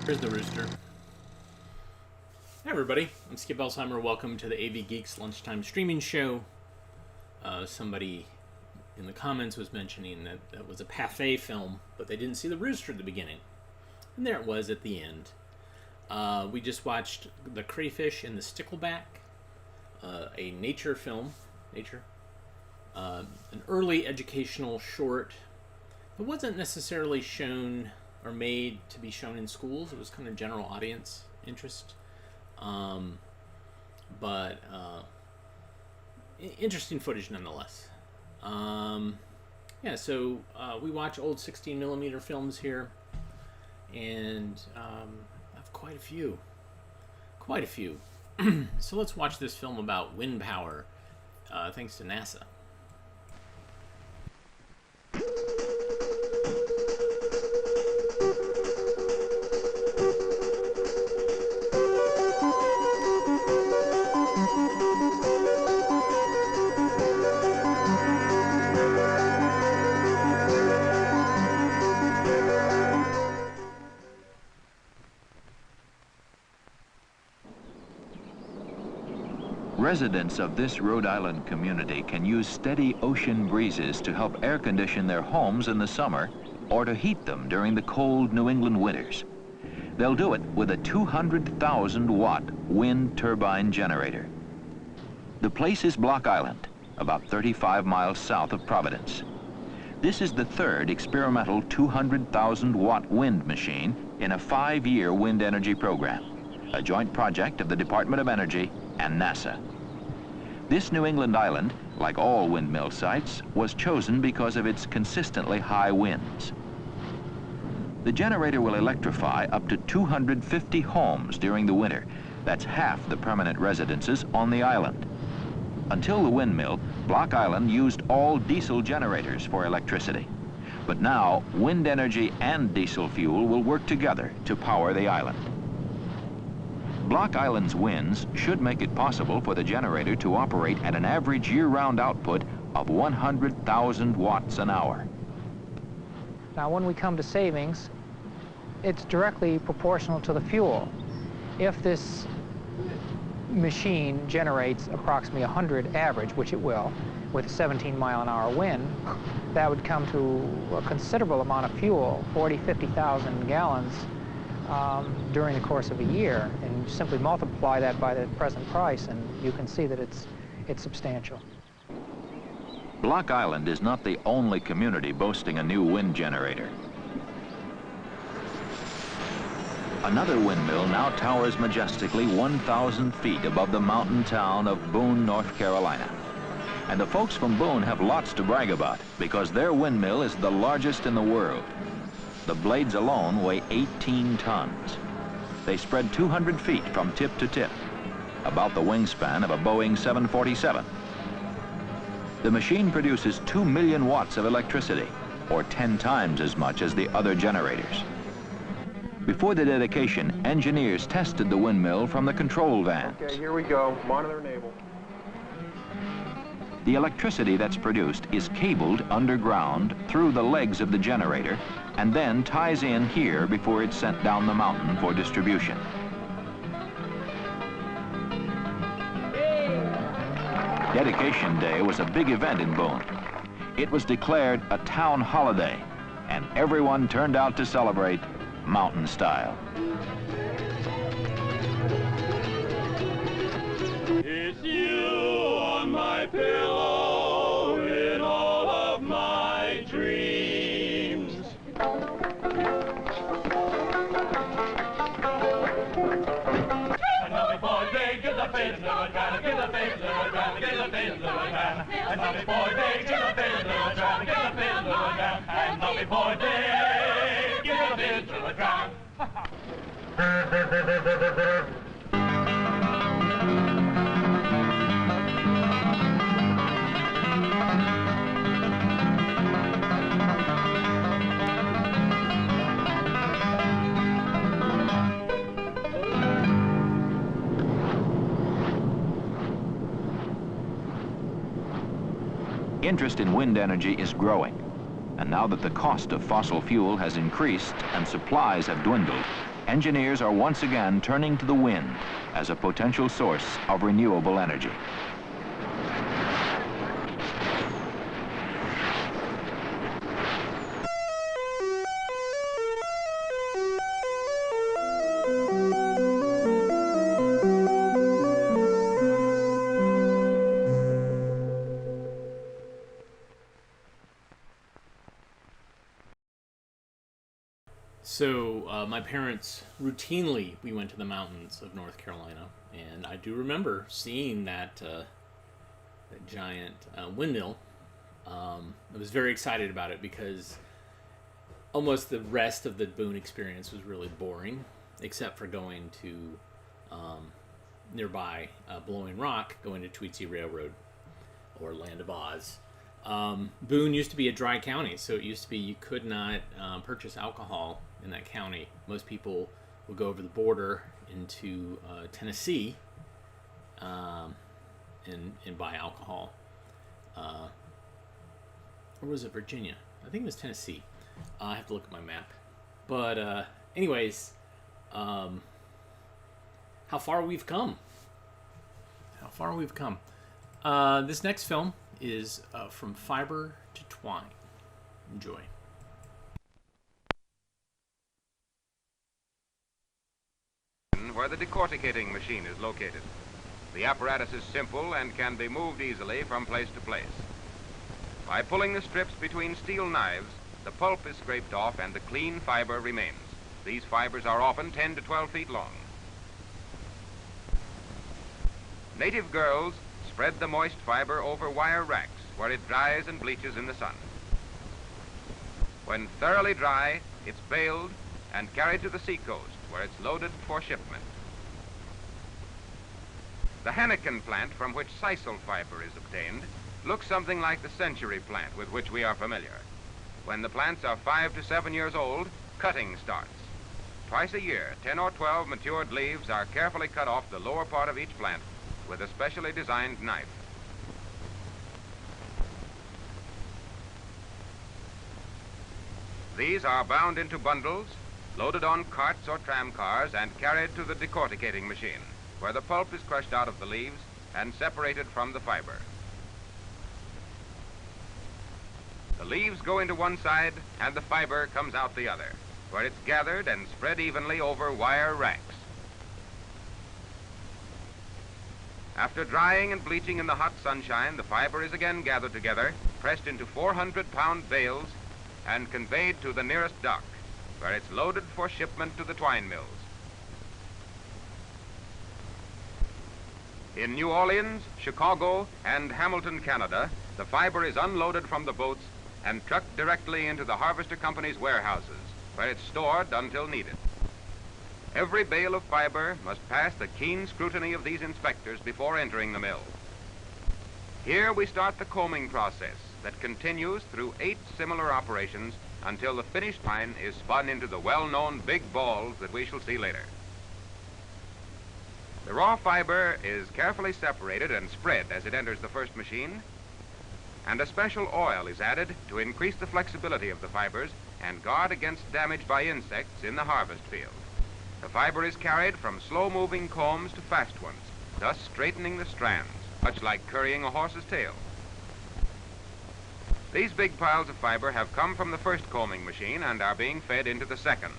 Here's the rooster. Hey everybody, I'm Skip Elsheimer. Welcome to the AV Geeks Lunchtime Streaming Show. Somebody in the comments was mentioning that that was a Pathé film, but they didn't see the rooster at the beginning. And there it was at the end. We just watched The Crayfish and the Stickleback, a nature film. An early educational short. It wasn't necessarily shown or made to be shown in schools. It was kind of general audience interest. But interesting footage nonetheless. So we watch old 16mm films here, and I have quite a few. So let's watch this film about wind power, thanks to NASA. Residents of this Rhode Island community can use steady ocean breezes to help air condition their homes in the summer or to heat them during the cold New England winters. They'll do it with a 200,000-watt wind turbine generator. The place is Block Island, about 35 miles south of Providence. This is the third experimental 200,000-watt wind machine in a 5-year wind energy program, a joint project of the Department of Energy and NASA. This New England island, like all windmill sites, was chosen because of its consistently high winds. The generator will electrify up to 250 homes during the winter. That's half the permanent residences on the island. Until the windmill, Block Island used all diesel generators for electricity. But now, wind energy and diesel fuel will work together to power the island. Block Island's winds should make it possible for the generator to operate at an average year-round output of 100,000 watts an hour. Now, when we come to savings, it's directly proportional to the fuel. If this machine generates approximately 100 average, which it will, with a 17-mile-an-hour wind, that would come to a considerable amount of fuel, 50,000 gallons, during the course of a year, and you simply multiply that by the present price and you can see that it's substantial. Block Island is not the only community boasting a new wind generator. Another windmill now towers majestically 1,000 feet above the mountain town of Boone, North Carolina. And the folks from Boone have lots to brag about because their windmill is the largest in the world. The blades alone weigh 18 tons. They spread 200 feet from tip to tip, about the wingspan of a Boeing 747. The machine produces 2 million watts of electricity, or 10 times as much as the other generators. Before the dedication, engineers tested the windmill from the control vans. Okay, here we go. Monitor enable. The electricity that's produced is cabled underground through the legs of the generator and then ties in here before it's sent down the mountain for distribution. Dedication Day was a big event in Boone. It was declared a town holiday, and everyone turned out to celebrate mountain style. It's you on my pillow in all of my dreams. And before they give the face to a trying to give the face to a trying to give the face to a trying. And before they give the face to a trying to give the face to a trying. And before they give the face to a trying. Interest in wind energy is growing, and now that the cost of fossil fuel has increased and supplies have dwindled, engineers are once again turning to the wind as a potential source of renewable energy. So my parents routinely, we went to the mountains of North Carolina, and I do remember seeing that giant windmill. I was very excited about it because almost the rest of the Boone experience was really boring, except for going to nearby Blowing Rock, going to Tweetsie Railroad or Land of Oz. Boone used to be a dry county, so it used to be you could not purchase alcohol in that county. Most people would go over the border into Tennessee and buy alcohol. Or was it Virginia? I think it was Tennessee. I have to look at my map. But anyways, how far we've come. How far we've come. This next film is From Fiber to Twine. Enjoy. Where the decorticating machine is located. The apparatus is simple and can be moved easily from place to place. By pulling the strips between steel knives, the pulp is scraped off and the clean fiber remains. These fibers are often 10 to 12 feet long. Native girls spread the moist fiber over wire racks where it dries and bleaches in the sun. When thoroughly dry, it's baled and carried to the seacoast where it's loaded for shipment. The henequen plant from which sisal fiber is obtained looks something like the century plant with which we are familiar. When the plants are 5 to 7 years old, cutting starts. Twice a year, 10 or 12 matured leaves are carefully cut off the lower part of each plant with a specially designed knife. These are bound into bundles, loaded on carts or tram cars, and carried to the decorticating machine, where the pulp is crushed out of the leaves and separated from the fiber. The leaves go into one side and the fiber comes out the other, where it's gathered and spread evenly over wire racks. After drying and bleaching in the hot sunshine, the fiber is again gathered together, pressed into 400-pound bales, and conveyed to the nearest dock, where it's loaded for shipment to the twine mills. In New Orleans, Chicago, and Hamilton, Canada, the fiber is unloaded from the boats and trucked directly into the Harvester Company's warehouses, where it's stored until needed. Every bale of fiber must pass the keen scrutiny of these inspectors before entering the mill. Here we start the combing process that continues through 8 similar operations until the finished twine is spun into the well-known big balls that we shall see later. The raw fiber is carefully separated and spread as it enters the first machine, and a special oil is added to increase the flexibility of the fibers and guard against damage by insects in the harvest field. The fiber is carried from slow-moving combs to fast ones, thus straightening the strands, much like currying a horse's tail. These big piles of fiber have come from the first combing machine and are being fed into the second.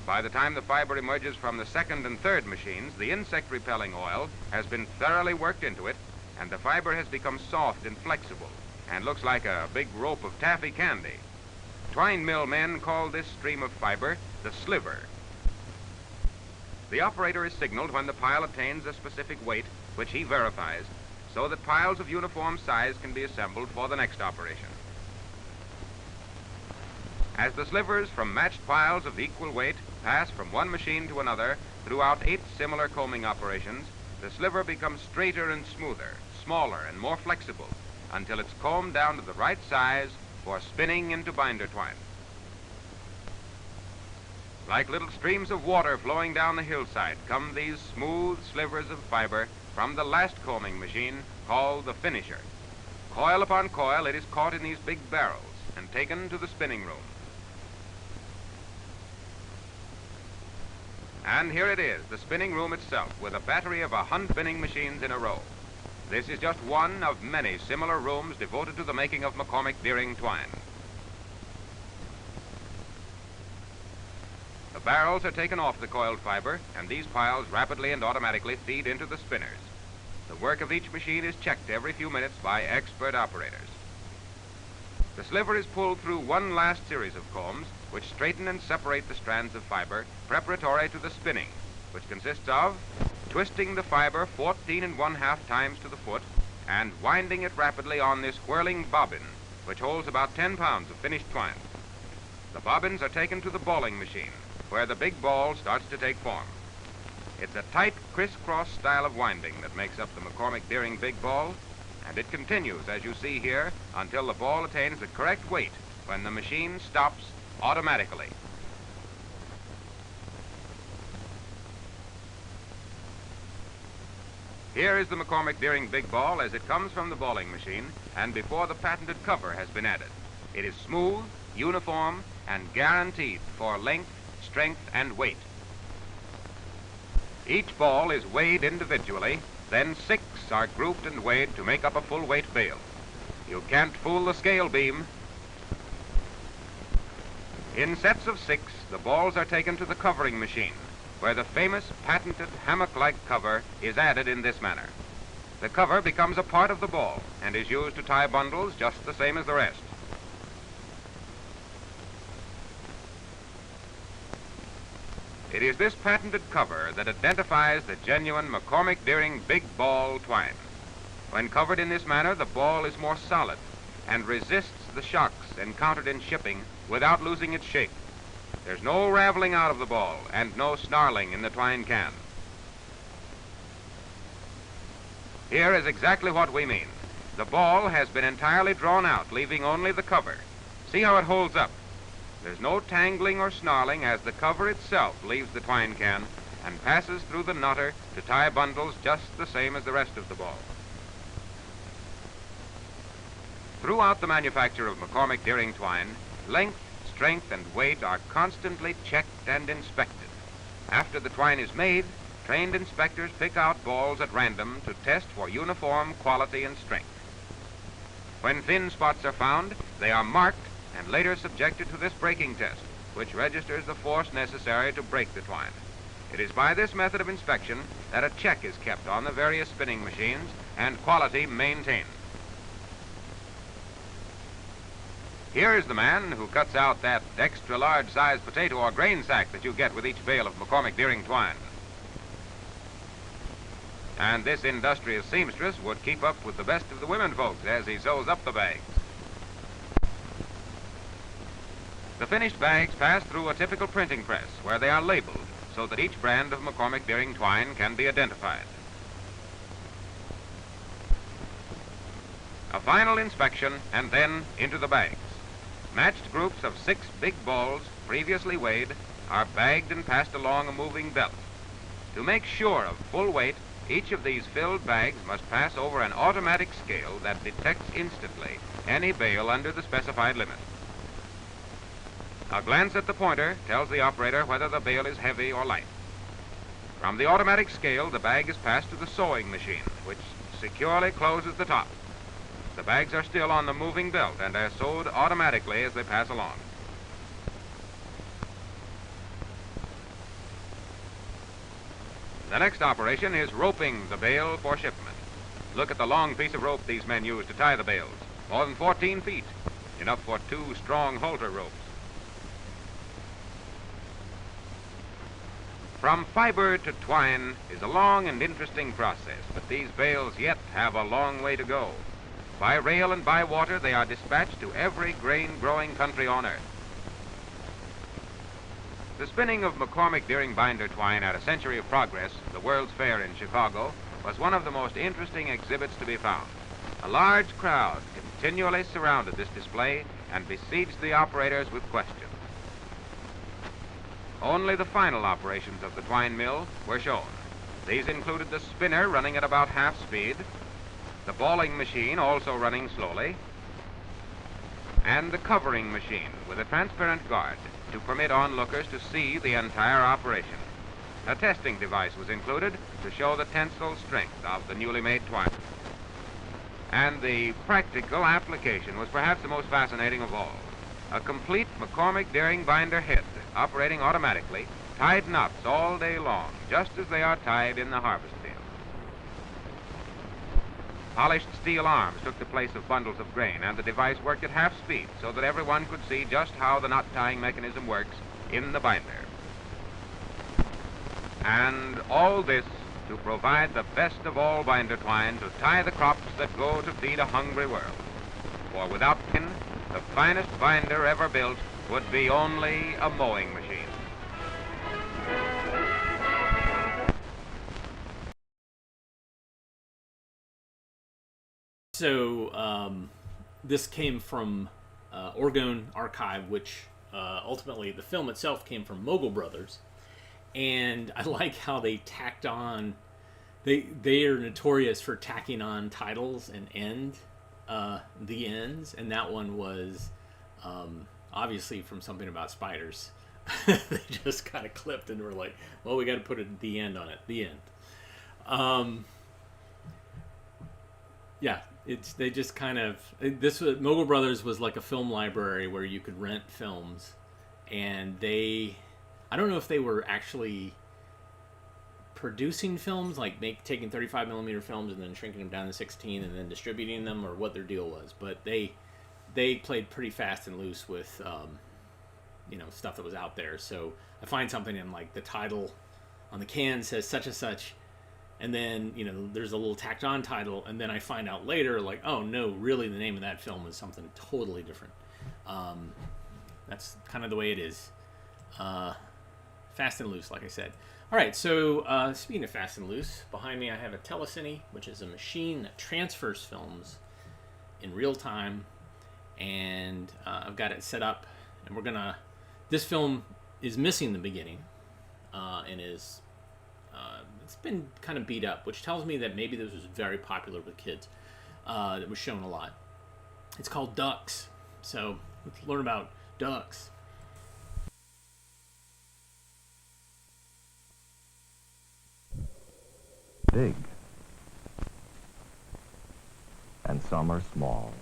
By the time the fiber emerges from the second and third machines, the insect-repelling oil has been thoroughly worked into it, and the fiber has become soft and flexible and looks like a big rope of taffy candy. Twine mill men call this stream of fiber the sliver. The operator is signaled when the pile attains a specific weight, which he verifies, so that piles of uniform size can be assembled for the next operation. As the slivers from matched piles of equal weight pass from one machine to another throughout 8 similar combing operations, the sliver becomes straighter and smoother, smaller and more flexible, until it's combed down to the right size for spinning into binder twine. Like little streams of water flowing down the hillside come these smooth slivers of fiber from the last combing machine, called the finisher. Coil upon coil, it is caught in these big barrels and taken to the spinning room. And here it is, the spinning room itself, with a battery of 100 spinning machines in a row. This is just one of many similar rooms devoted to the making of McCormick Deering twine. The barrels are taken off the coiled fiber, and these piles rapidly and automatically feed into the spinners. The work of each machine is checked every few minutes by expert operators. The sliver is pulled through one last series of combs, which straighten and separate the strands of fiber preparatory to the spinning, which consists of twisting the fiber 14 1/2 times to the foot and winding it rapidly on this whirling bobbin, which holds about 10 pounds of finished twine. The bobbins are taken to the balling machine, where the big ball starts to take form. It's a tight crisscross style of winding that makes up the McCormick Deering big ball, and it continues, as you see here, until the ball attains the correct weight when the machine stops automatically. Here is the McCormick Deering big ball as it comes from the balling machine and before the patented cover has been added. It is smooth, uniform, and guaranteed for length, strength, and weight. Each ball is weighed individually, then 6 are grouped and weighed to make up a full weight bale. You can't fool the scale beam. In sets of 6, the balls are taken to the covering machine, where the famous patented hammock-like cover is added in this manner. The cover becomes a part of the ball and is used to tie bundles just the same as the rest. It is this patented cover that identifies the genuine McCormick Deering big ball twine. When covered in this manner, the ball is more solid and resists the shocks encountered in shipping without losing its shape. There's no raveling out of the ball and no snarling in the twine can. Here is exactly what we mean. The ball has been entirely drawn out, leaving only the cover. See how it holds up. There's no tangling or snarling as the cover itself leaves the twine can and passes through the nutter to tie bundles just the same as the rest of the ball. Throughout the manufacture of McCormick Deering twine, length, strength, and weight are constantly checked and inspected. After the twine is made, trained inspectors pick out balls at random to test for uniform quality and strength. When thin spots are found, they are marked and later subjected to this breaking test, which registers the force necessary to break the twine. It is by this method of inspection that a check is kept on the various spinning machines and quality maintained. Here is the man who cuts out that extra large sized potato or grain sack that you get with each bale of McCormick Deering twine. And this industrious seamstress would keep up with the best of the women folks as he sews up the bags. The finished bags pass through a typical printing press where they are labeled so that each brand of McCormick Deering twine can be identified. A final inspection and then into the bags. Matched groups of 6 big balls, previously weighed, are bagged and passed along a moving belt. To make sure of full weight, each of these filled bags must pass over an automatic scale that detects instantly any bale under the specified limit. A glance at the pointer tells the operator whether the bale is heavy or light. From the automatic scale, the bag is passed to the sewing machine, which securely closes the top. The bags are still on the moving belt and are sewed automatically as they pass along. The next operation is roping the bale for shipment. Look at the long piece of rope these men use to tie the bales. More than 14 feet, enough for 2 strong halter ropes. From fiber to twine is a long and interesting process, but these bales yet have a long way to go. By rail and by water, they are dispatched to every grain-growing country on earth. The spinning of McCormick Deering binder twine at a Century of Progress, the World's Fair in Chicago, was one of the most interesting exhibits to be found. A large crowd continually surrounded this display and besieged the operators with questions. Only the final operations of the twine mill were shown. These included the spinner running at about half speed, the balling machine also running slowly, and the covering machine with a transparent guard to permit onlookers to see the entire operation. A testing device was included to show the tensile strength of the newly made twine. And the practical application was perhaps the most fascinating of all. A complete McCormick Deering binder head, operating automatically, tied knots all day long, just as they are tied in the harvest field. Polished steel arms took the place of bundles of grain, and the device worked at half speed so that everyone could see just how the knot tying mechanism works in the binder. And all this to provide the best of all binder twine to tie the crops that go to feed a hungry world. For without tin, the finest binder ever built would be only a mowing machine. So this came from Oregon Archive, which ultimately the film itself came from Mogul Brothers. And I like how they tacked on, they are notorious for tacking on titles and the ends, and that one was obviously from something about spiders. They just kind of clipped and were like, well, we got to put the end on it, the end. Yeah, they just kind of, Mogul Brothers was like a film library where you could rent films, and I don't know if they were actually producing films, like taking 35 millimeter films and then shrinking them down to 16 and then distributing them, or what their deal was. But they played pretty fast and loose with stuff that was out there. So I find something and like the title on the can says such and such, and then there's a little tacked on title, and then I find out later like, oh no, really the name of that film is something totally different. That's kind of the way it is. Fast and loose, like I said. All right, so speaking of fast and loose, behind me I have a telecine, which is a machine that transfers films in real time, and I've got it set up, and this film is missing the beginning, and it's been kind of beat up, which tells me that maybe this was very popular with kids. It was shown a lot. It's called Ducks, so let's learn about ducks. Big, and some are small.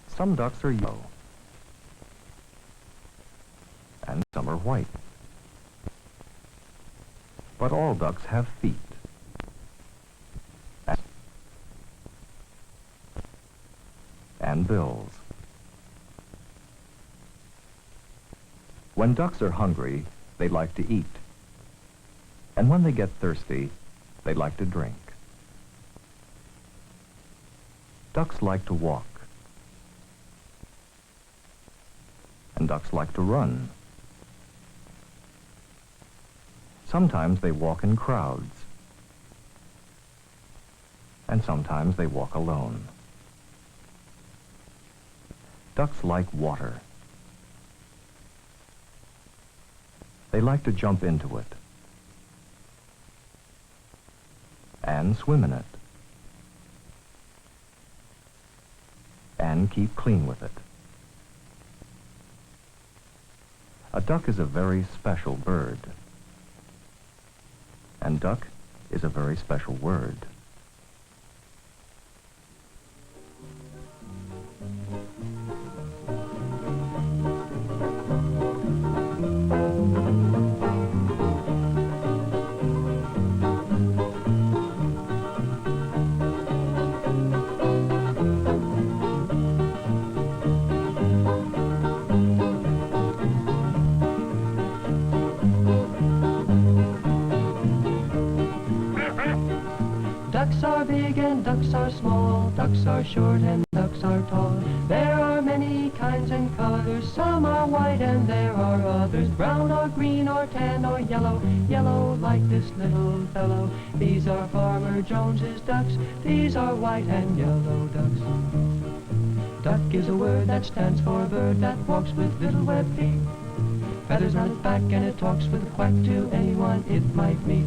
Some ducks are yellow, and some are white. But all ducks have feet, and bills. When ducks are hungry, they like to eat. And when they get thirsty, they like to drink. Ducks like to walk. And ducks like to run. Sometimes they walk in crowds. And sometimes they walk alone. Ducks like water. They like to jump into it and swim in it and keep clean with it. A duck is a very special bird, and duck is a very special word. Ducks are big and ducks are small, ducks are short and ducks are tall. There are many kinds and colors, some are white and there are others brown or green or tan or yellow, yellow like this little fellow. These are Farmer Jones's ducks, these are white and yellow ducks. Duck is a word that stands for a bird that walks with little webbed feet, feathers on its back, and it talks with a quack to anyone it might meet.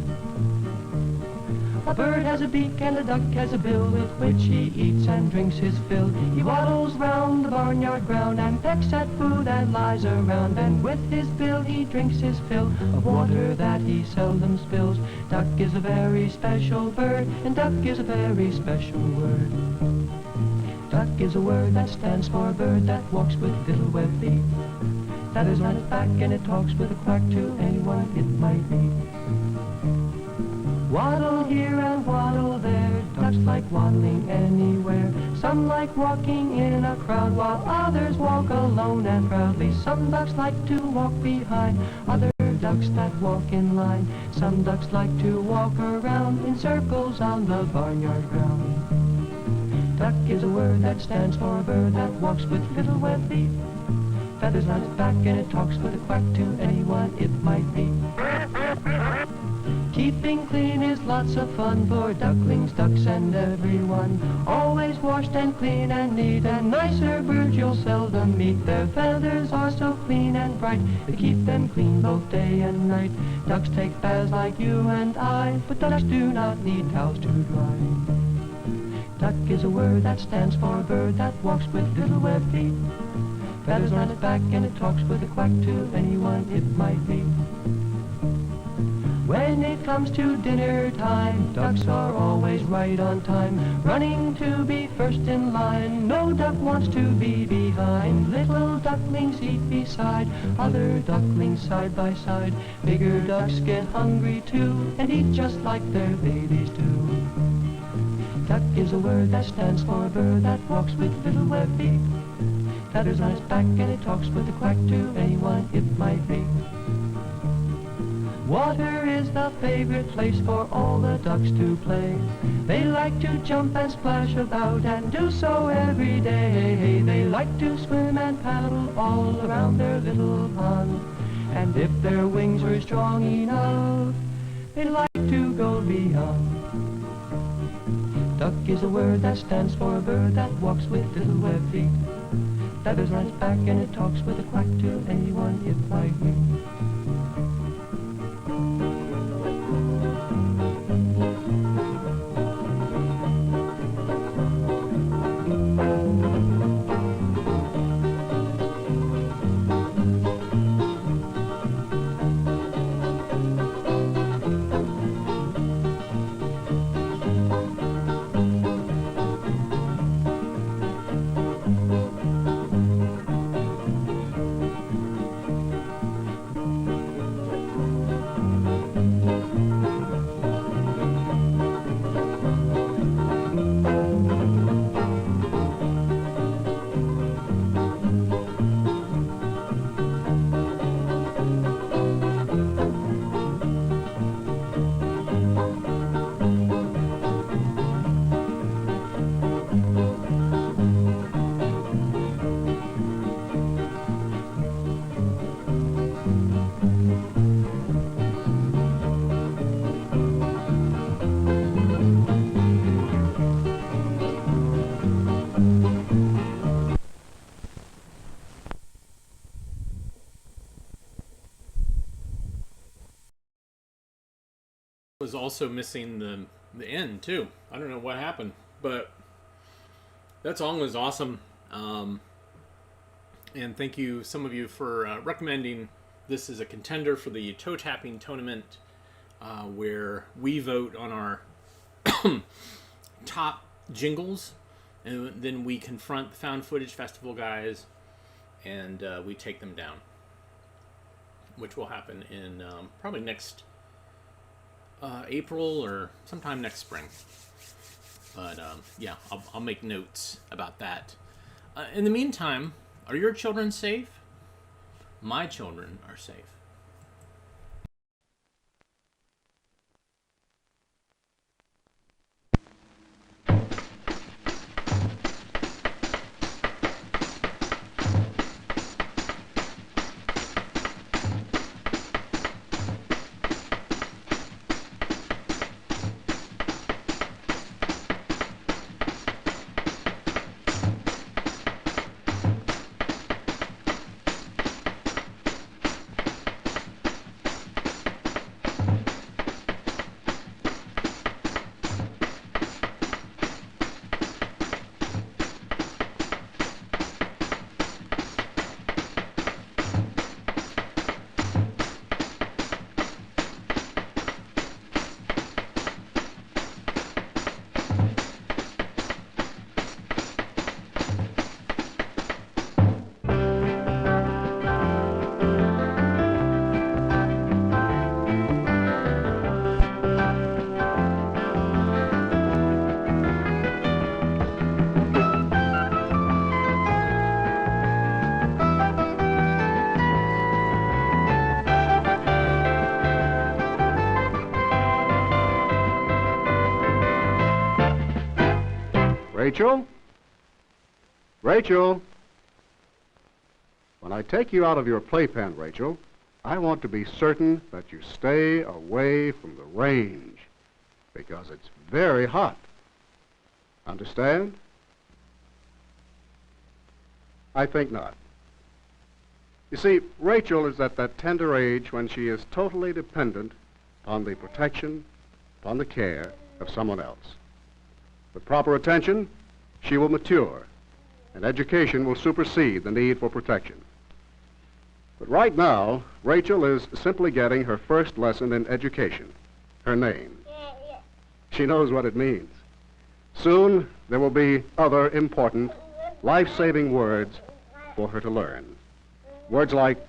A bird has a beak and a duck has a bill with which he eats and drinks his fill. He waddles round the barnyard ground and pecks at food and lies around, and with his bill he drinks his fill of water that he seldom spills. Duck is a very special bird, and duck is a very special word. Duck is a word that stands for a bird that walks with little webbed feet. That is on its back and it talks with a quack to anyone it might meet. Waddle here and waddle there, ducks like waddling anywhere. Some like walking in a crowd while others walk alone and proudly. Some ducks like to walk behind other ducks that walk in line. Some ducks like to walk around in circles on the barnyard ground. Duck is a word that stands for a bird that walks with little webbed feet. Feathers on its back and it talks with a quack to anyone it might meet. Keeping clean is lots of fun for ducklings, ducks, and everyone. Always washed and clean and neat, and nicer birds you'll seldom meet. Their feathers are so clean and bright, they keep them clean both day and night. Ducks take baths like you and I, but ducks do not need towels to dry. Duck is a word that stands for a bird that walks with little webbed feet. Feathers on its back and it talks with a quack to anyone it might meet. When it comes to dinner time, ducks are always right on time, running to be first in line. No duck wants to be behind. Little ducklings eat beside other ducklings side by side. Bigger ducks get hungry too and eat just like their babies do. Duck is a word that stands for a bird that walks with little webbed feet. Feathers on its back and it talks with a quack to anyone it might be. Water is the favorite place for all the ducks to play. They like to jump and splash about and do so every day. They like to swim and paddle all around their little pond. And if their wings were strong enough, they like to go beyond. Duck is a word that stands for a bird that walks with little webbed feet. Feathers on its back and it talks with a quack to anyone it might meet. Was also missing the end too. I don't know what happened, but that song was awesome. And thank you, some of you, for recommending this as a contender for the toe tapping tournament, where we vote on our top jingles, and then we confront the Found Footage Festival guys, and we take them down, which will happen in probably next April or sometime next spring. But yeah, I'll make notes about that. In the meantime, are your children safe? My children are safe. Rachel? Rachel? When I take you out of your playpen, Rachel, I want to be certain that you stay away from the range because it's very hot. Understand? I think not. You see, Rachel is at that tender age when she is totally dependent on the protection, upon the care of someone else. With proper attention, she will mature, and education will supersede the need for protection. But right now, Rachel is simply getting her first lesson in education, her name. She knows what it means. Soon, there will be other important, life-saving words for her to learn. Words like,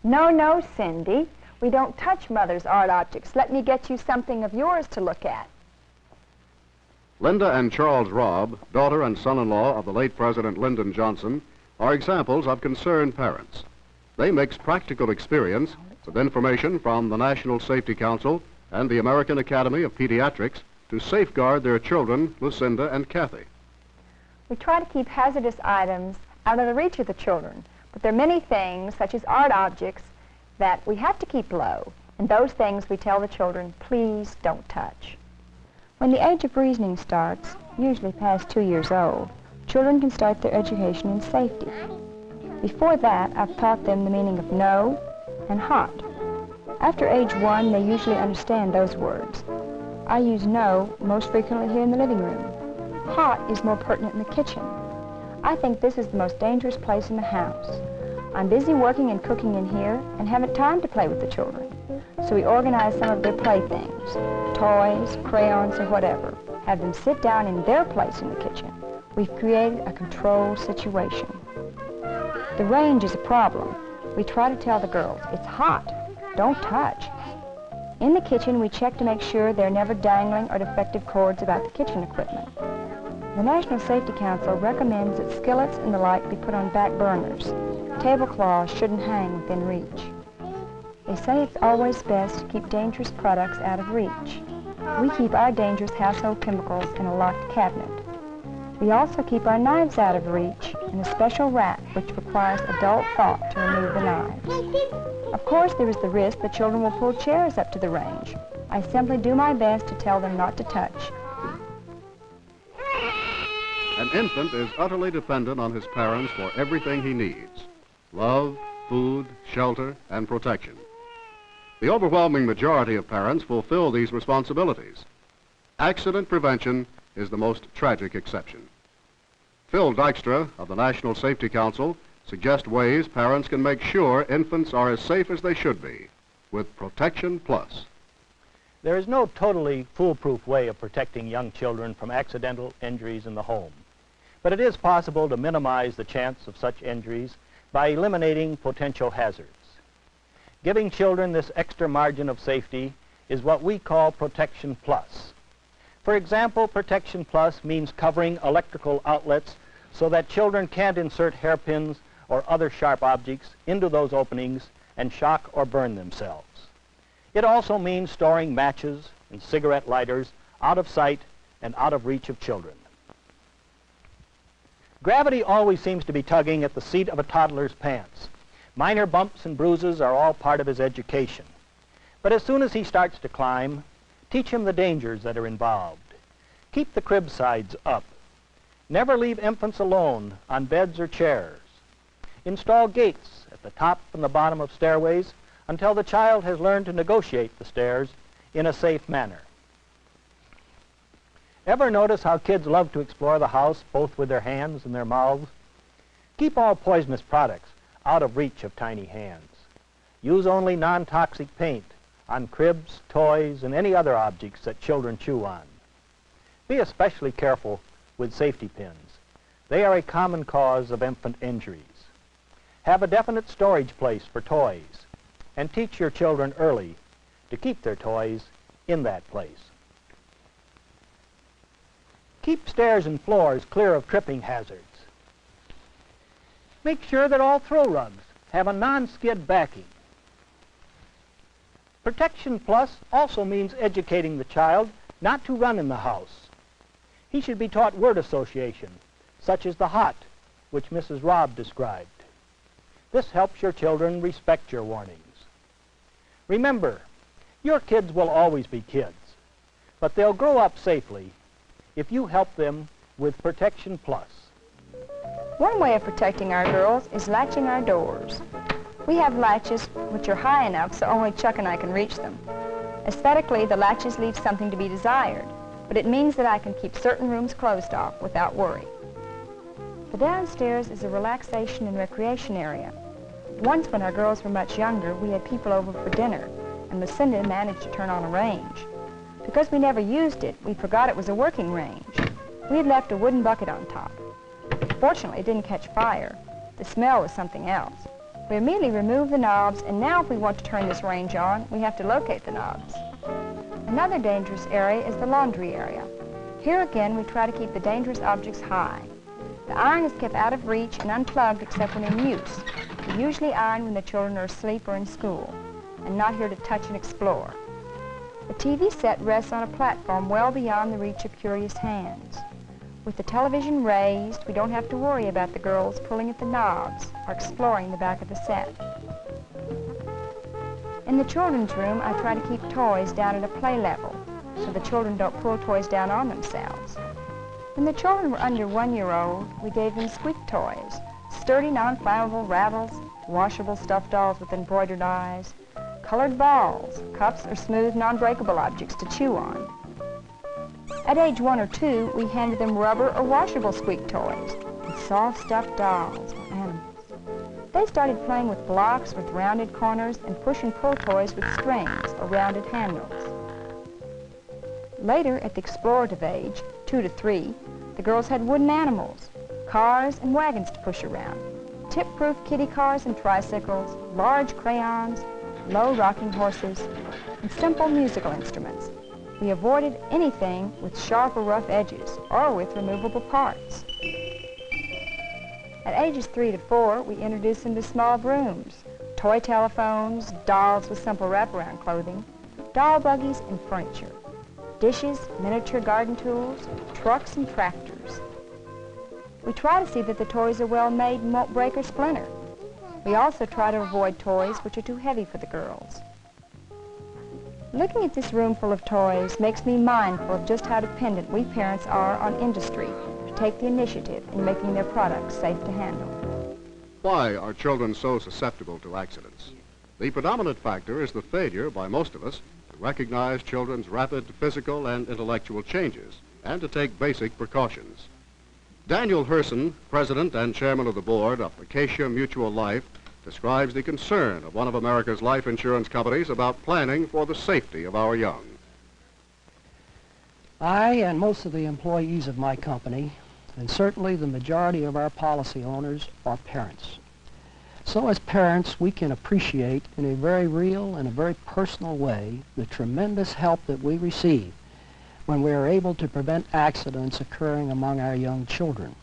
No, no, Cindy. We don't touch Mother's art objects. Let me get you something of yours to look at. Linda and Charles Robb, daughter and son-in-law of the late President Lyndon Johnson, are examples of concerned parents. They mix practical experience with information from the National Safety Council and the American Academy of Pediatrics to safeguard their children, Lucinda and Kathy. We try to keep hazardous items out of the reach of the children, but there are many things, such as art objects, that we have to keep low, and those things we tell the children, please don't touch. When the age of reasoning starts, usually past 2 years old, children can start their education in safety. Before that, I've taught them the meaning of no and hot. After age 1, they usually understand those words. I use no most frequently here in the living room. Hot is more pertinent in the kitchen. I think this is the most dangerous place in the house. I'm busy working and cooking in here and haven't time to play with the children. So we organize some of their playthings, toys, crayons, or whatever. Have them sit down in their place in the kitchen. We've created a controlled situation. The range is a problem. We try to tell the girls, it's hot, don't touch. In the kitchen, we check to make sure there are never dangling or defective cords about the kitchen equipment. The National Safety Council recommends that skillets and the like be put on back burners. Tablecloths shouldn't hang within reach. They say it's always best to keep dangerous products out of reach. We keep our dangerous household chemicals in a locked cabinet. We also keep our knives out of reach in a special rack which requires adult thought to remove the knives. Of course, there is the risk that children will pull chairs up to the range. I simply do my best to tell them not to touch. An infant is utterly dependent on his parents for everything he needs: love, food, shelter, and protection. The overwhelming majority of parents fulfill these responsibilities. Accident prevention is the most tragic exception. Phil Dykstra of the National Safety Council suggests ways parents can make sure infants are as safe as they should be with Protection Plus. There is no totally foolproof way of protecting young children from accidental injuries in the home, but it is possible to minimize the chance of such injuries by eliminating potential hazards. Giving children this extra margin of safety is what we call Protection Plus. For example, Protection Plus means covering electrical outlets so that children can't insert hairpins or other sharp objects into those openings and shock or burn themselves. It also means storing matches and cigarette lighters out of sight and out of reach of children. Gravity always seems to be tugging at the seat of a toddler's pants. Minor bumps and bruises are all part of his education. But as soon as he starts to climb, teach him the dangers that are involved. Keep the crib sides up. Never leave infants alone on beds or chairs. Install gates at the top and the bottom of stairways until the child has learned to negotiate the stairs in a safe manner. Ever notice how kids love to explore the house both with their hands and their mouths? Keep all poisonous products out of reach of tiny hands. Use only non-toxic paint on cribs, toys, and any other objects that children chew on. Be especially careful with safety pins. They are a common cause of infant injuries. Have a definite storage place for toys, and teach your children early to keep their toys in that place. Keep stairs and floors clear of tripping hazards. Make sure that all throw rugs have a non-skid backing. Protection Plus also means educating the child not to run in the house. He should be taught word association, such as the hot, which Mrs. Robb described. This helps your children respect your warnings. Remember, your kids will always be kids, but they'll grow up safely if you help them with Protection Plus. One way of protecting our girls is latching our doors. We have latches which are high enough so only Chuck and I can reach them. Aesthetically, the latches leave something to be desired, but it means that I can keep certain rooms closed off without worry. The downstairs is a relaxation and recreation area. Once when our girls were much younger, we had people over for dinner, and Lucinda managed to turn on a range. Because we never used it, we forgot it was a working range. We had left a wooden bucket on top. Fortunately, it didn't catch fire. The smell was something else. We immediately removed the knobs, and now if we want to turn this range on, we have to locate the knobs. Another dangerous area is the laundry area. Here again, we try to keep the dangerous objects high. The iron is kept out of reach and unplugged except when in use. We usually iron when the children are asleep or in school, and not here to touch and explore. The TV set rests on a platform well beyond the reach of curious hands. With the television raised, we don't have to worry about the girls pulling at the knobs or exploring the back of the set. In the children's room, I try to keep toys down at a play level so the children don't pull toys down on themselves. When the children were under 1 year old, we gave them squeak toys, sturdy, non-flammable rattles, washable stuffed dolls with embroidered eyes, colored balls, cups, or smooth, non-breakable objects to chew on. At age 1 or 2, we handed them rubber or washable squeak toys and soft stuffed dolls or animals. They started playing with blocks with rounded corners and push and pull toys with strings or rounded handles. Later, at the explorative age, 2 to 3, the girls had wooden animals, cars and wagons to push around, tip-proof kiddie cars and tricycles, large crayons, low rocking horses, and simple musical instruments. We avoided anything with sharp or rough edges or with removable parts. At ages 3 to 4, we introduced them to small brooms, toy telephones, dolls with simple wraparound clothing, doll buggies and furniture, dishes, miniature garden tools, trucks and tractors. We try to see that the toys are well made and won't break or splinter. We also try to avoid toys which are too heavy for the girls. Looking at this room full of toys makes me mindful of just how dependent we parents are on industry to take the initiative in making their products safe to handle. Why are children so susceptible to accidents? The predominant factor is the failure by most of us to recognize children's rapid physical and intellectual changes and to take basic precautions. Daniel Herson, president and chairman of the board of Acacia Mutual Life, describes the concern of one of America's life insurance companies about planning for the safety of our young. I and most of the employees of my company, and certainly the majority of our policy owners, are parents. So as parents, we can appreciate in a very real and a very personal way the tremendous help that we receive when we are able to prevent accidents occurring among our young children.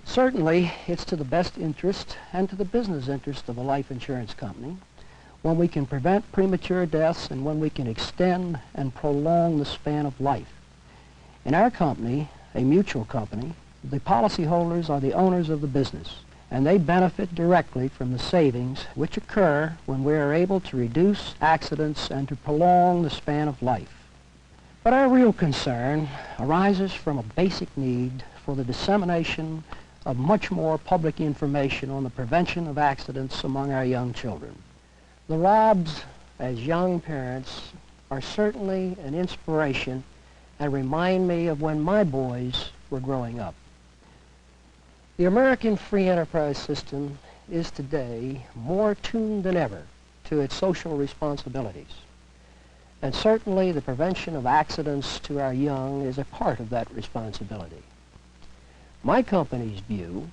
Certainly, it's to the best interest and to the business interest of a life insurance company when we can prevent premature deaths and when we can extend and prolong the span of life. In our company, a mutual company, the policyholders are the owners of the business, and they benefit directly from the savings which occur when we are able to reduce accidents and to prolong the span of life. But our real concern arises from a basic need for the dissemination of much more public information on the prevention of accidents among our young children. The Robs, as young parents, are certainly an inspiration and remind me of when my boys were growing up. The American free enterprise system is today more tuned than ever to its social responsibilities. And certainly the prevention of accidents to our young is a part of that responsibility. My company's view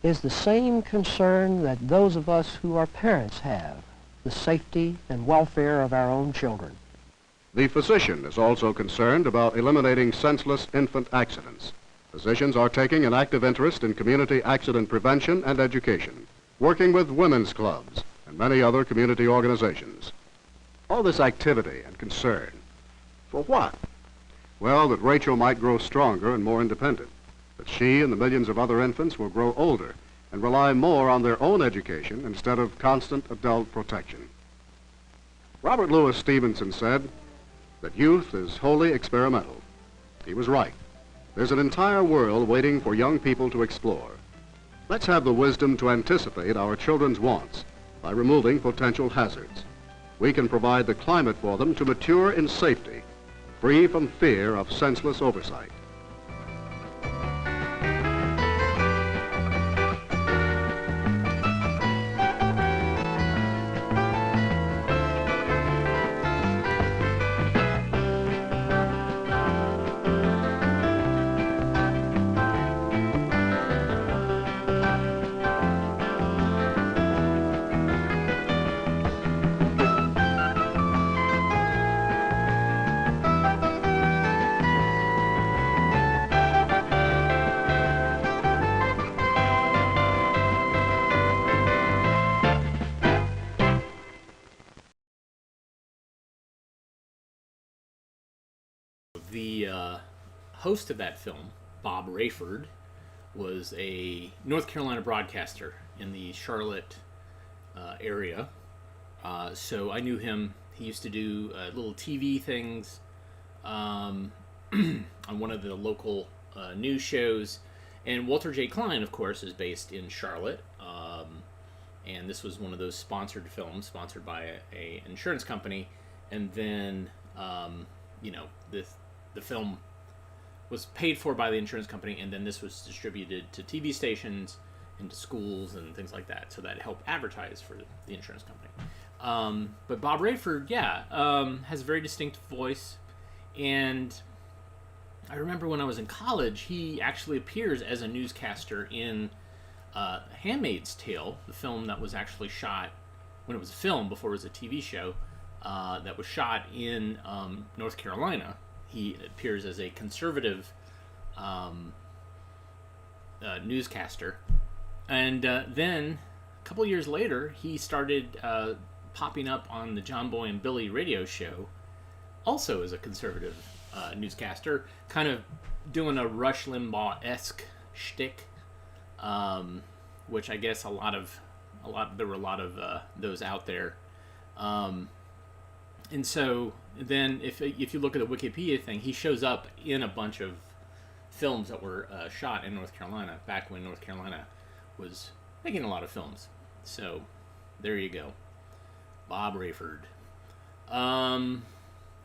is the same concern that those of us who are parents have, the safety and welfare of our own children. The physician is also concerned about eliminating senseless infant accidents. Physicians are taking an active interest in community accident prevention and education, working with women's clubs and many other community organizations. All this activity and concern, for what? Well, that Rachel might grow stronger and more independent, that she and the millions of other infants will grow older and rely more on their own education instead of constant adult protection. Robert Louis Stevenson said that youth is wholly experimental. He was right. There's an entire world waiting for young people to explore. Let's have the wisdom to anticipate our children's wants by removing potential hazards. We can provide the climate for them to mature in safety, free from fear of senseless oversight. The host of that film, Bob Rayford, was a North Carolina broadcaster in the Charlotte area. So I knew him. He used to do little TV things on one of the local news shows. And Walter J. Klein, of course, is based in Charlotte. And this was one of those sponsored films, sponsored by a insurance company. And then, the film was paid for by the insurance company, and then this was distributed to TV stations and to schools and things like that, so that helped advertise for the insurance company. But Bob Rayford, has a very distinct voice, and I remember when I was in college, he actually appears as a newscaster in Handmaid's Tale, the film that was actually shot when it was a film before it was a TV show, that was shot in North Carolina. He appears as a conservative newscaster. And then, a couple years later, he started popping up on the John Boy and Billy radio show, also as a conservative newscaster, kind of doing a Rush Limbaugh-esque shtick, which I guess there were a lot of those out there. And so then if you look at the Wikipedia thing, he shows up in a bunch of films that were shot in North Carolina back when North Carolina was making a lot of films. So there you go. Bob Rayford.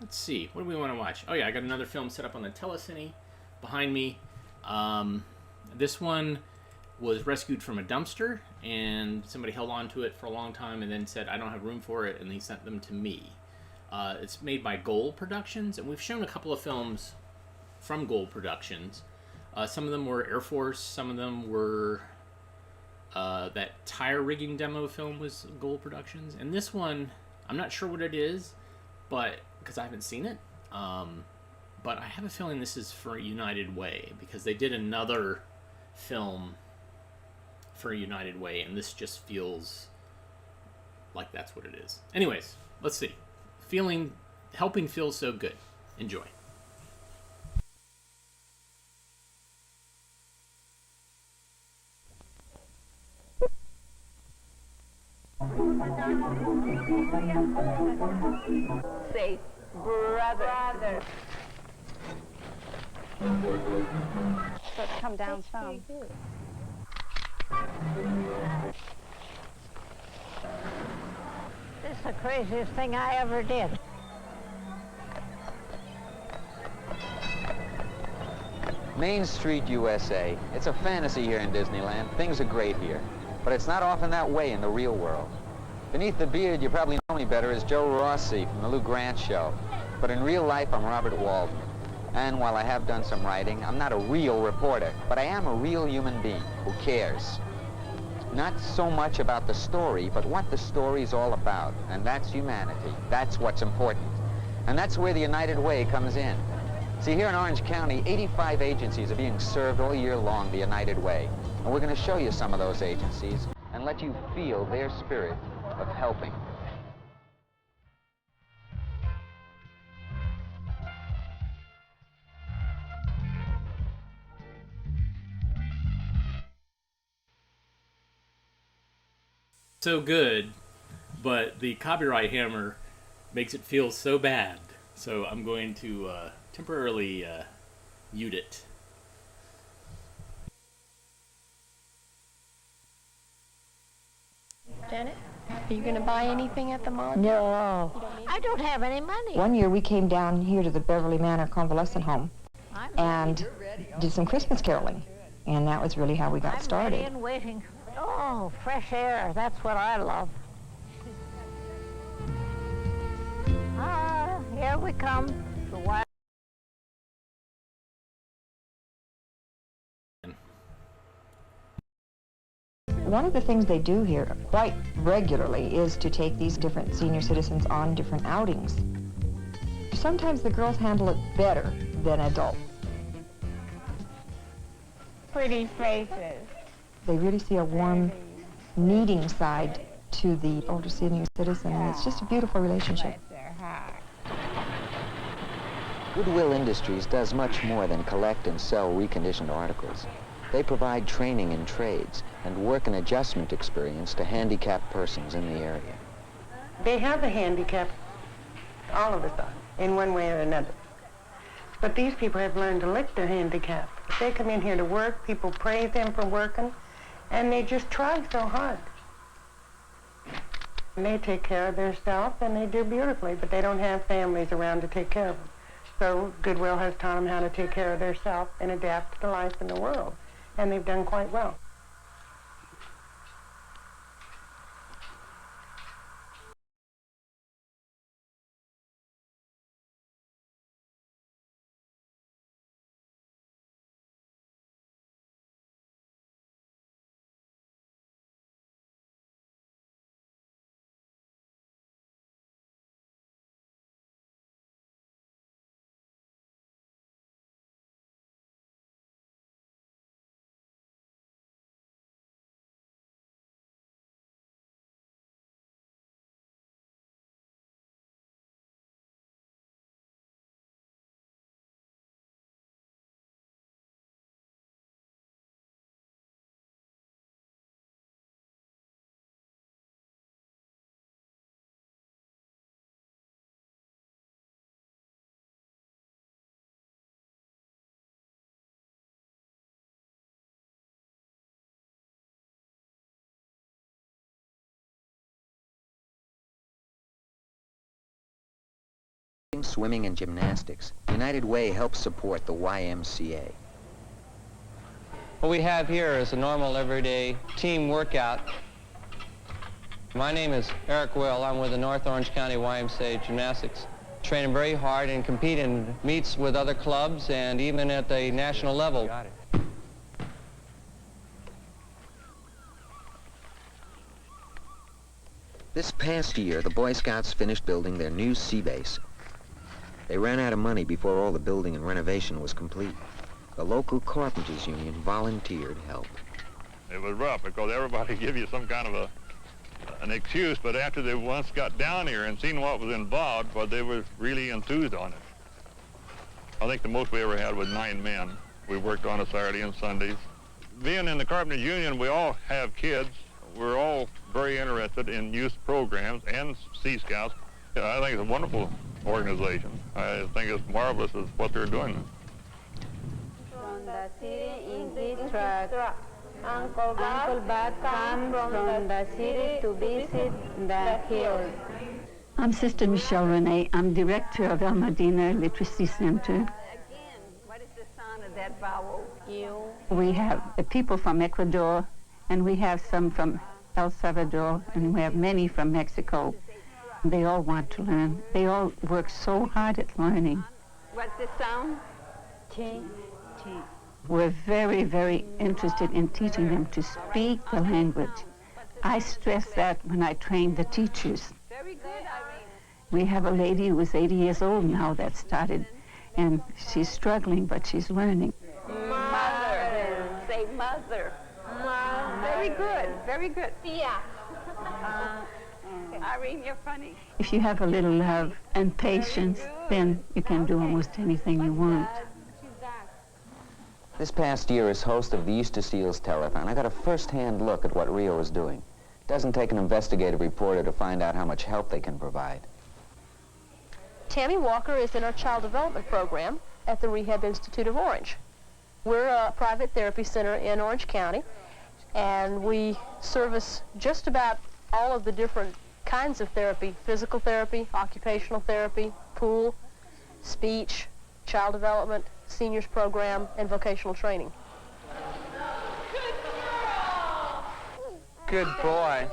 Let's see. What do we want to watch? Oh yeah, I got another film set up on the telecine behind me. This one was rescued from a dumpster, and somebody held on to it for a long time and then said, I don't have room for it, and he sent them to me. It's made by Gold Productions, and we've shown a couple of films from Gold Productions. Some of them were Air Force, some of them were that tire rigging demo film was Gold Productions, and this one, I'm not sure what it is, but because I haven't seen it, but I have a feeling this is for United Way, because they did another film for United Way, and this just feels like that's what it is. Anyways, let's see. Helping feel so good. Enjoy. Say, brother. So it's come down some. This is the craziest thing I ever did. Main Street, USA. It's a fantasy here in Disneyland. Things are great here. But it's not often that way in the real world. Beneath the beard, you probably know me better as Joe Rossi from the Lou Grant Show. But in real life, I'm Robert Walden. And while I have done some writing, I'm not a real reporter, but I am a real human being who cares. Not so much about the story, but what the story's all about. And that's humanity. That's what's important. And that's where the United Way comes in. See, here in Orange County, 85 agencies are being served all year long the United Way. And we're going to show you some of those agencies and let you feel their spirit of helping. so good, but the copyright hammer makes it feel so bad. So I'm going to temporarily mute it. Janet, are you going to buy anything at the mall? No, I don't have any money. One year we came down here to the Beverly Manor Convalescent Home and did some Christmas caroling. And that was really how we got started. I'm waiting. Oh, fresh air. That's what I love. Ah, here we come. The wild. One of the things they do here quite regularly is to take these different senior citizens on different outings. Sometimes the girls handle it better than adults. Pretty faces. They really see a warm, needing side to the older senior citizen, and it's just a beautiful relationship. Goodwill Industries does much more than collect and sell reconditioned articles. They provide training in trades and work and adjustment experience to handicapped persons in the area. They have a handicap, all of us are, in one way or another. But these people have learned to lick their handicap. They come in here to work, people praise them for working, and they just try so hard. And they take care of themselves, and they do beautifully, but they don't have families around to take care of them. So Goodwill has taught them how to take care of themselves and adapt to life in the world, and they've done quite well. Swimming and gymnastics. United Way helps support the YMCA. What we have here is a normal everyday team workout. My name is Eric Will. I'm with the North Orange County YMCA Gymnastics. Training very hard and compete in meets with other clubs and even at the national level. Got it. This past year, the Boy Scouts finished building their new sea base. They ran out of money before all the building and renovation was complete. The local carpenters union volunteered help. It was rough because everybody give you some kind of an excuse, but after they once got down here and seen what was involved, well, they were really enthused on it. I think the most we ever had was 9 men. We worked on a Saturday and Sundays. Being in the carpenters union, we all have kids. We're all very interested in youth programs and Sea Scouts. I think it's a wonderful organization. I think it's marvelous is what they're doing. From the city in this truck, Uncle Bud comes from the city to visit the hills. I'm Sister Michelle Renee. I'm director of El Medina Literacy Center. Again, what is the sound of that vowel? You. We have people from Ecuador, and we have some from El Salvador, and we have many from Mexico. They all want to learn. They all work so hard at learning. What's the sound? T. T. We're very, very interested in teaching them to speak the language. I stress that when I train the teachers. Very good, Irene. We have a lady who is 80 years old now that started, and she's struggling, but she's learning. Mother. Say mother. Mother. Very good, very good. Yeah. Irene, you're funny. If you have a little love and patience, then you can do almost anything you want. This past year as host of the Easter Seals Telethon, I got a first-hand look at what Rio is doing. It doesn't take an investigative reporter to find out how much help they can provide. Tammy Walker is in our child development program at the Rehab Institute of Orange. We're a private therapy center in Orange County, and we service just about all of the different kinds of therapy: physical therapy, occupational therapy, pool, speech, child development, seniors program, and vocational training. Good boy.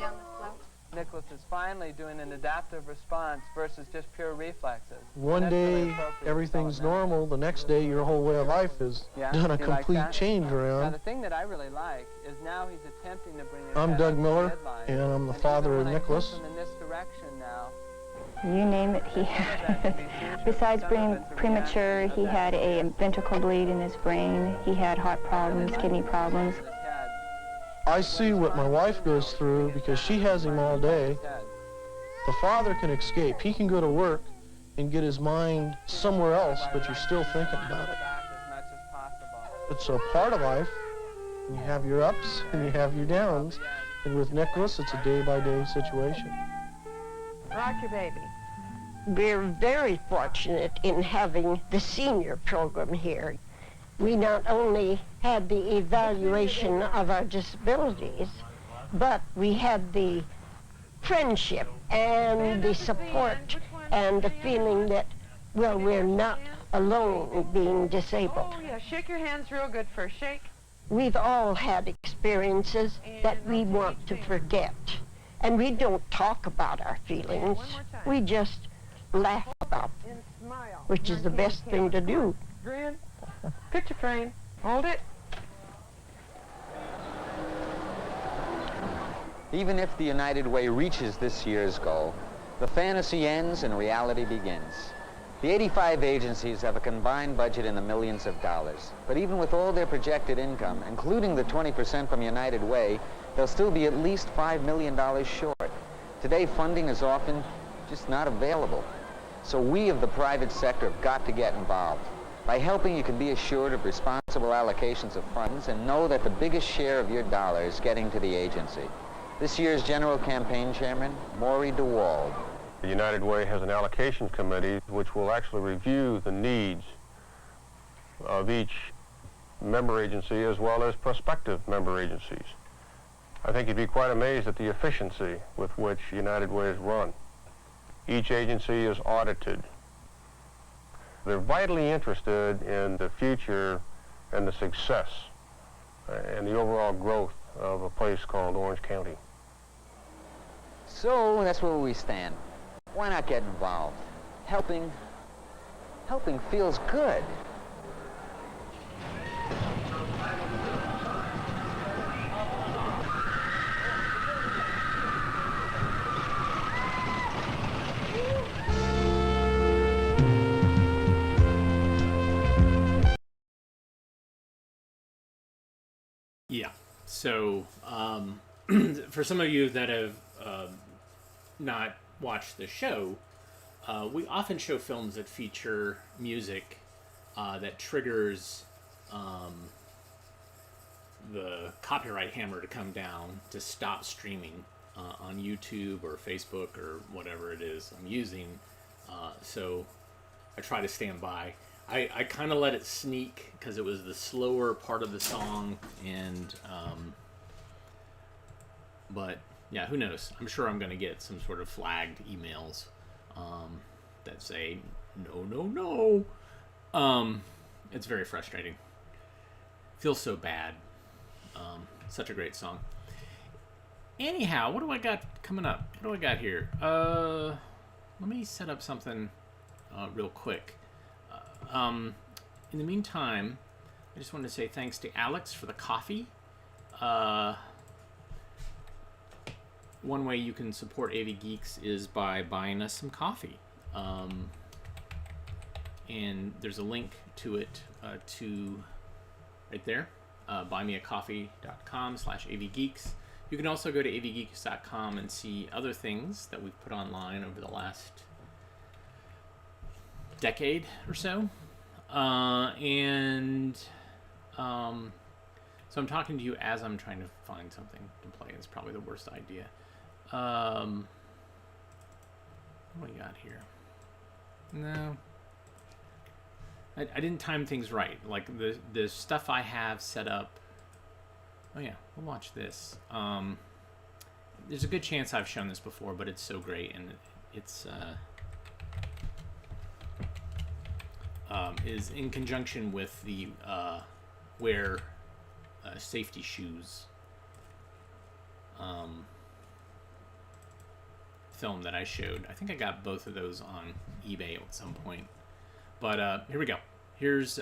Nicholas is finally doing an adaptive response versus just pure reflexes. One day everything's normal, the next day your whole way of life is done a complete change Now, around. the thing that I really like is now he's attempting to bring his I'm head Doug up to Miller, headline. and I'm the And father even of when I Nicholas. push him in this direction now, You name it, he had. Besides being premature, he had a ventricle bleed in his brain. He had heart problems, kidney problems. I see what my wife goes through because she has him all day. The father can escape. He can go to work and get his mind somewhere else, but you're still thinking about it. It's a part of life. You have your ups and you have your downs. And with Nicholas, it's a day-by-day situation. Rock your baby. We're very fortunate in having the senior program here. We not only had the evaluation of our disabilities, but we had the friendship and the support and the feeling that, well, we're not alone being disabled. Oh, yeah, shake your hands real good first. Shake. We've all had experiences that we want to forget. And we don't talk about our feelings. We just laugh about them, which is the best thing to do. Grin. Picture frame. Hold it. Even if the United Way reaches this year's goal, the fantasy ends and reality begins. The 85 agencies have a combined budget in the millions of dollars. But even with all their projected income, including the 20% from United Way, they'll still be at least $5 million short. Today, funding is often just not available. So we of the private sector have got to get involved. By helping, you can be assured of responsible allocations of funds and know that the biggest share of your dollar is getting to the agency. This year's General Campaign Chairman, Maury DeWald. The United Way has an allocation committee which will actually review the needs of each member agency as well as prospective member agencies. I think you'd be quite amazed at the efficiency with which United Way is run. Each agency is audited. They're vitally interested in the future and the success and the overall growth of a place called Orange County. So that's where we stand. Why not get involved? Helping feels good. Yeah. So, for some of you that have not watched the show, we often show films that feature music that triggers the copyright hammer to come down to stop streaming on YouTube or Facebook or whatever it is I'm using. So I try to stand by. I kind of let it sneak because it was the slower part of the song, and but yeah, who knows? I'm sure I'm going to get some sort of flagged emails that say no. It's very frustrating. Feels so bad. Such a great song. Anyhow, what do I got coming up? What do I got here? Let me set up something real quick. In the meantime, I just wanted to say thanks to Alex for the coffee. One way you can support AV Geeks is by buying us some coffee. And there's a link to it to right there, buymeacoffee.com/avgeeks. You can also go to avgeeks.com and see other things that we've put online over the last decade or so. So I'm talking to you as I'm trying to find something to play. It's probably the worst idea. What do we got here? No. I didn't time things right. Like the stuff I have set up. Oh yeah, we'll watch this. There's a good chance I've shown this before, but it's so great, and it's is in conjunction with the wear safety shoes film that I showed. I think I got both of those on eBay at some point. But here we go. Here's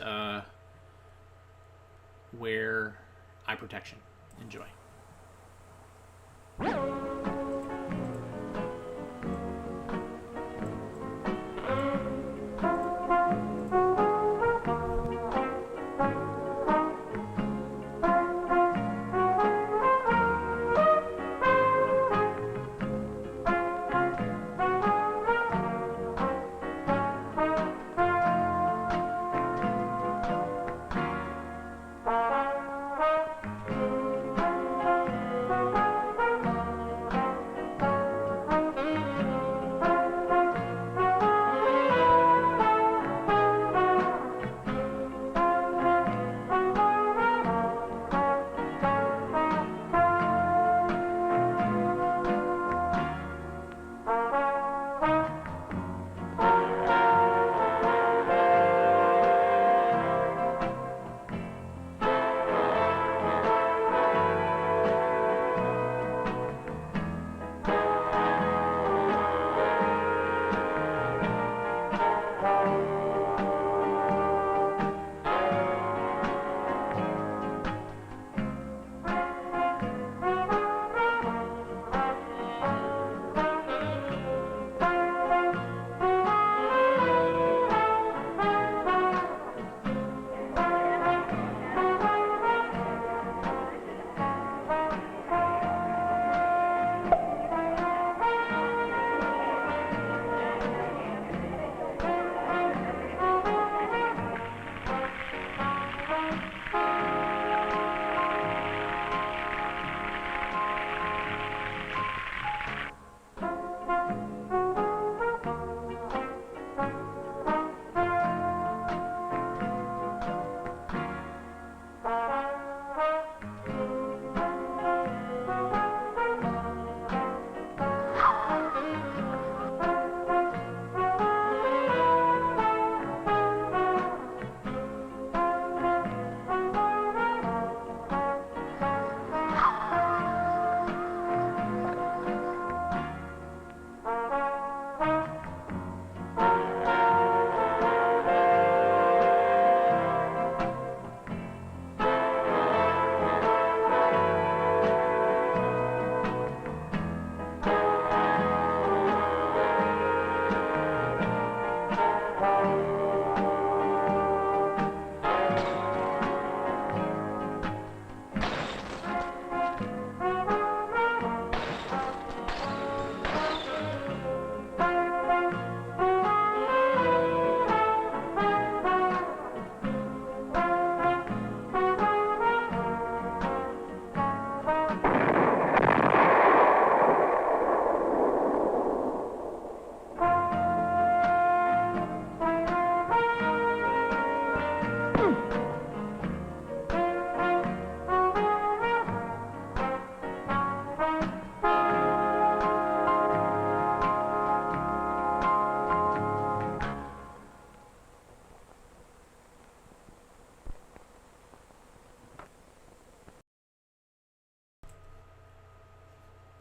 wear eye protection. Enjoy.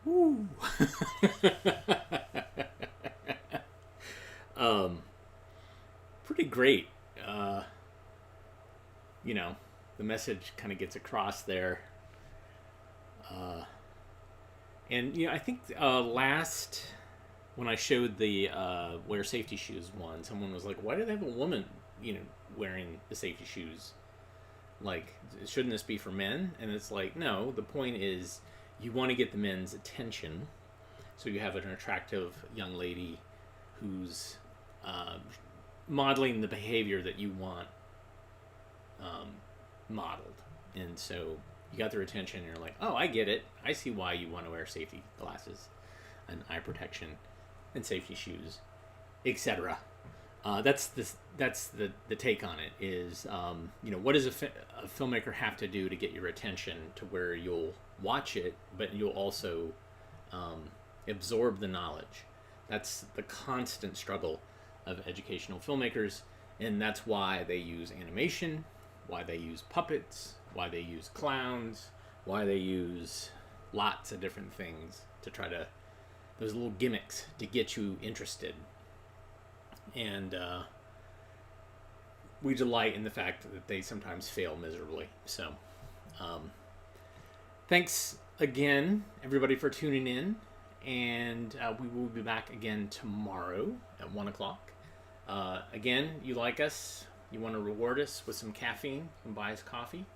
Woo. Pretty great. You know, the message kind of gets across there. And you know, I think last when I showed the wear safety shoes one, someone was like, "Why do they have a woman, you know, wearing the safety shoes? Like, shouldn't this be for men?" And it's like, no. The point is, you want to get the men's attention, so you have an attractive young lady who's modeling the behavior that you want modeled, and so you got their attention, and you're like, "Oh, I get it. I see why you want to wear safety glasses." and eye protection and safety shoes, etc. That's the take on it. Is what does a filmmaker have to do to get your attention to where you'll watch it, but you'll also absorb the knowledge. That's the constant struggle of educational filmmakers, and that's why they use animation, why they use puppets, why they use clowns, why they use lots of different things to try to, those little gimmicks to get you interested. And we delight in the fact that they sometimes fail miserably. So thanks again, everybody, for tuning in. And we will be back again tomorrow at 1 o'clock. Again, you like us, you want to reward us with some caffeine, you can buy us coffee.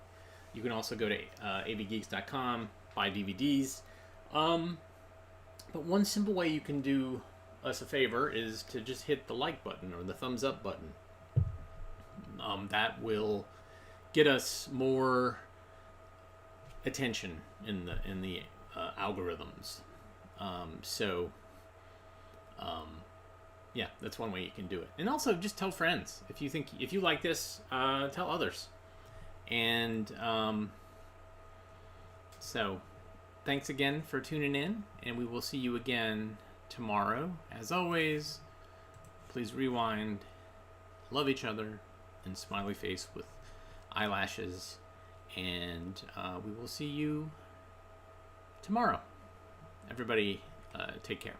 You can also go to avgeeks.com, buy DVDs. But one simple way you can do us a favor is to just hit the like button or the thumbs up button. That will get us more attention in the algorithms. Yeah, that's one way you can do it. And also just tell friends. If you like this, tell others. And so thanks again for tuning in, and we will see you again tomorrow. As always, please rewind, love each other, and smiley face with eyelashes. And we will see you tomorrow. Everybody, take care.